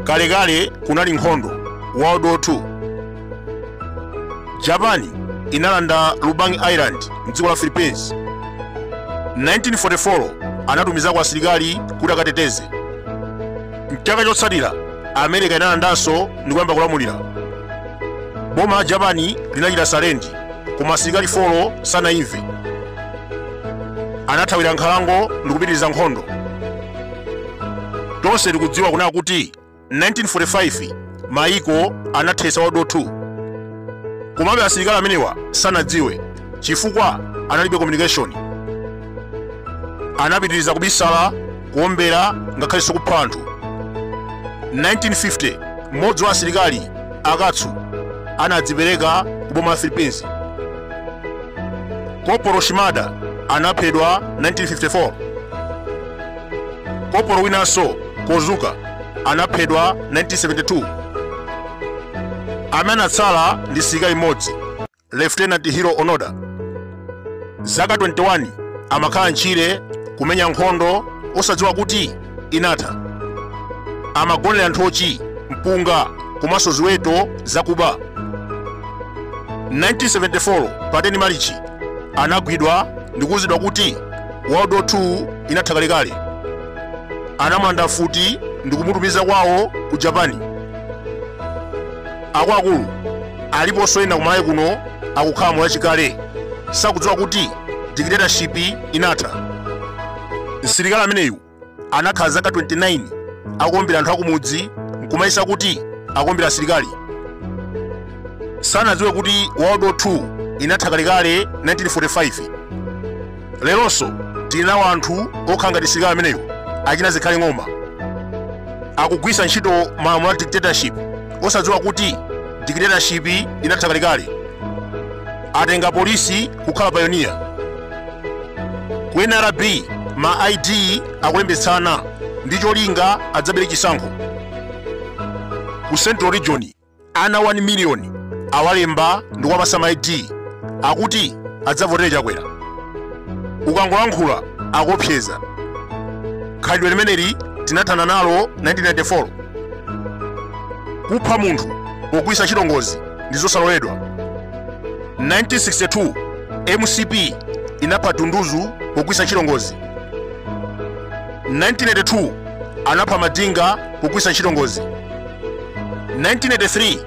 Kalekale kunali nkhondo World War II. Japan inalanda Lubang Island mdziko la Philippines. 1944 anatumizako asilikali kuti akateteze. Mchaka chotsatira America inalandanso ndi kuyamba kulamulira. Boma la Japan linachita salendi, koma asilikali folo sanayimve. Anathawira nkhalango ndi kupitiriza nkhondo. Tonse tikudziwa kunena kuti 1945 maiko anathesa World War II. Komabe asilikali amenewa sanadziwe chifukwa analibe communication. Anapitiriza kubisala, kuombera ngakhalenso kupha anthu. 1950 mmodzi wa asilikali akatsu anadzipereka ku boma la Philippines. Kopolo Shimada anaphedwa 1954. Kopolo winanso Kozuka anaphedwa 1972. Amene atsala ndi asilikali mmodzi, Lieutenant Hiro Onoda. Zaka 21 amakhala mchire kumenya nkhondo osadziwa kuti inatha. Amagonera nthochi, mpunga komanso ziweto zakuba. 1974 pa 10 Marichi anagwidwa ndi kuwuzidwa kuti World War II inatha kalekale. Anamulanda futi ndi kumutumiza kwawo ku Japan. Akuluakulu aliponso ena kumalawi kuno akukhala moyo chikale, sakudziwa kuti dictatorship inatha. Msilikali ameneyu anakhala zaka 29 akuombera anthu akumudzi nkumayesa kuti akuombera asilikali. Sanadziwe kuti World War II inatha kalekale 1945. Leronso tili nawo anthu okhala ngati asilikali ameneyu achina Zikhale Ng'oma. Akugwisa ntchito malamulo a dictatorship osadziwa kuti dictatorship inatha kalekale. Atenga polisi kukhala pioneer. Ku NRB ma ID akulembetsana ndi cholinga adzabere chisankho. Ku Central Region ana 1 million awalemba ndi kuwapasa ma ID akuti adzavotera chakwera. Ukangolankhula akupseza. Khalidwe limeneli tinathana nalo 1994. Kupha munthu pogwisa chilongozi ndi zosaloledwa. 1962 MCP inapha Tunduzu pogwisa chilongozi. 1982 anapha Madinga pogwisa chilongozi. 1983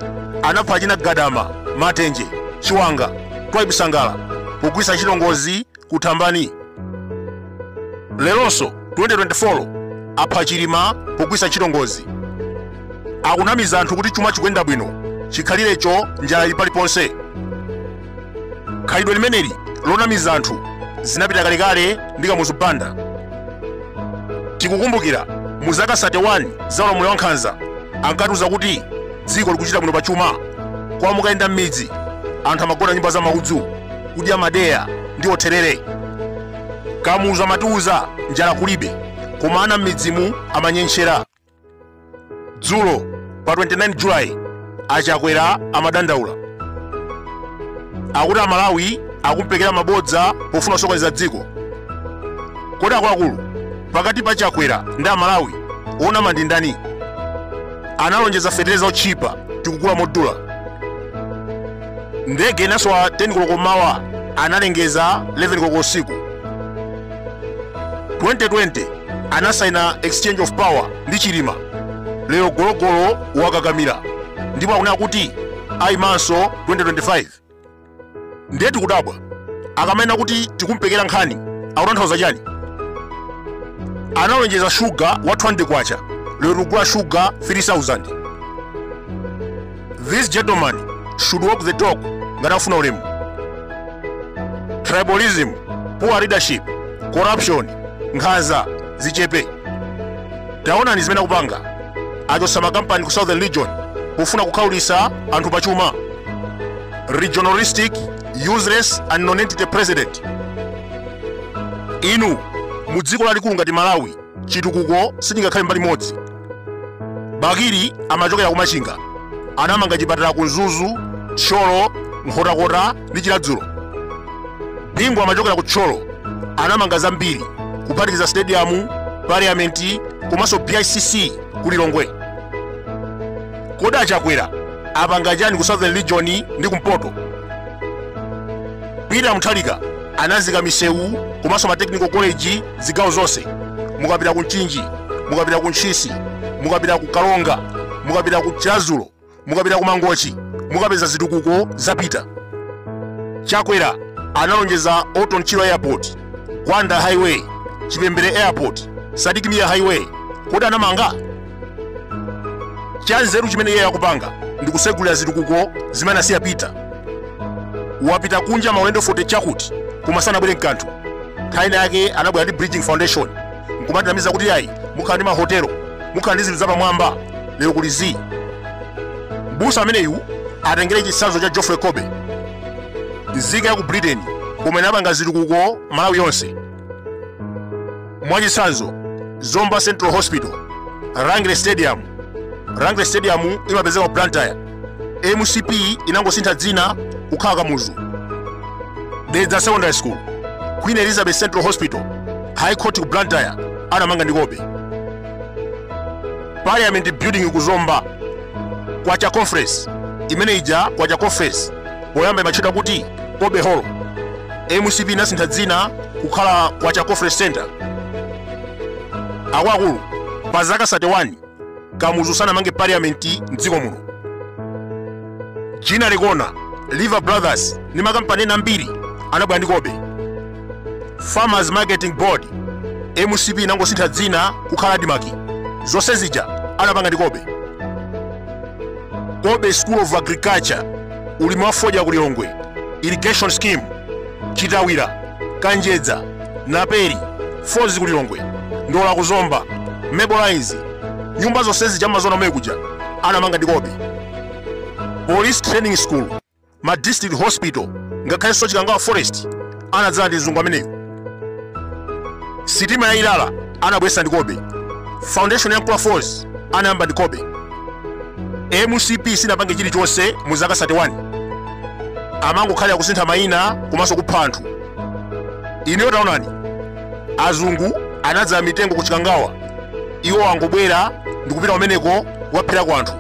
anapha achina Gadama, Matenje, Chiwanga, Twaibu Sangala pogwisa chilongozi ku Thambani. Leronso 2024 apha Chilima pogwisa chilongozi. Akunamiza anthu kuti chuma chikuyenda bwino, chikhalirecho njala ili paliponse. Khalidwe limeneli lonamiza anthu zinapita kalekale ndi kamuzubanda. Tikukumbukira mu zaka 31 za ulamuliro wa Nkhanza ankatiuza kuti dziko likuchita bwino pa chuma. Kwa mukayenda m'midzi anthu amagona nyumba za maudzu, kudya madeya ndi otherere. Kamuzu amatiuza njala kulibe, koma ana m'midzimu amanyenchera. Dzulo pa 29 July achakwera amadandaula. Akuti Amalawi akumpekera mabodza pofuna kusokoneza dziko. Kodi akuluakulu pakati pa Chakwera ndi Amalawi ona mandindani? Analonjeza fetereza otchipa tikugula modula. Ndege inaswa 10 koloko mawa analengeza 11 koloko usiku. 2020 anasaina exchange of power ndi Chilima. Lero gologolo wakakamira ndipo akunena kuti ayimanso 2025. Ndiye tikudabwa akamena kuti tikumpekera nkhani akutanthauza chani? Analonjeza sugar wa 200 kwacha, lero tikugula sugar 3000. This gentleman should walk the talk ngati afuna ulemu. Tribalism, poor leadership, corruption, nkhanza zichepe. Taonani zimene kupanga achosa makampani ku Southern Region pofuna kukhaulisa anthu pachuma. Regionalistic, useless and non-entity president. Inu mu dziko lalikulu ngati Malawi chitukuko sichingakhale mbali modzi. Bakiri amachokera kumachinga, anamanga chipatala ku Zuzu, Tcholo, Nkhotakota ndi Chiladzulo. Bingu amachokera ku Tcholo, anamanga zambiri kuphatikiza stadium, parliament komanso PICC ku Lilongwe. Kodi achakwera apanga chani ku Southern Region ndi kumpoto? Peter Mutharika anazika misewu komanso ma technical college zigawo zonse. Mukapita ku Mchinji, mukapita ku Ntchisi, mukapita ku Kalonga, mukapita ku Chazulo, mukapita ku Mangochi, mukapeza zitukuko zapita. Chakwera analonjeza Oton Chilo Airport, Gwanda Highway, Chipembere Airport, Sadikimia Highway. Kodi anamanga? Chanzeru chimene iye yakupanga ndi kusegulira zitukuko zimene asiyapita. Wapita kunja maulendo fote chakuti kumasana bwere mkanthu. Nthawi yake anabwera ndi Bridging Foundation nkumatinamiza kuti ayi mukhala ndi mahotelo, mukhala ndi zinthu zapamwamba. Lero kuli zi mbusa ameneyu atengere chitsanzo cha Geoffrey Kobe, nzika ya ku Britain komwe inapanga zitukuko Malawi yonse. Mwachitsanzo Zomba Central Hospital, Rangle Stadium. Rangle Stadium imapezeka ku Blantyre. MCP inangosintha dzina kukhala Kamuzu. Dedza Secondary School, Queen Elizabeth Central Hospital, High Court ku Blantyre anamanga ndi Kobe. Parliament Building ku Zomba, Kwacha Conference imene ija Kwacha Conference poyamba imachedwa kuti Kobe Hall. MCP inasintha dzina kukhala Kwacha Conference Center. Akuluakulu pa zaka 31 Kamuzu sanamange parliament mdziko muno. Jina likona Liver Brothers ni makampani ambiri anabwera ndi Kobe. Farmers Marketing Board MCP inangosintha dzina kukhala Dimaki. Zonse zija anapanga ndi Kobe. Kobe School of Agriculture, ulimi wa fodya ku Lilongwe, Irrigation Scheme, Chitawira, Kanjedza, Naperi, Fozi ku Lilongwe, Ndola ku Zomba, Mebolize, nyumba zonse zija mazona omwe kuja anamanga ndi Kobe. Police Training School, ma District Hospital, ngakhalenso Chikangawa Forest anadzala ndi zungu ameneyo. Sitima ya Ilala anabwesa ndi Kobe. Foundation ya Nkula Falls anayamba ndi Kobe. MCP sinapange chilichonse mu zaka 31. Amangokhalira kusintha mayina komanso kupha anthu. Ineyo taonani, azungu anadzala mitengo ku Chikangawa, iwo angobwera ndi kupita kumeneko kukaphera anthu.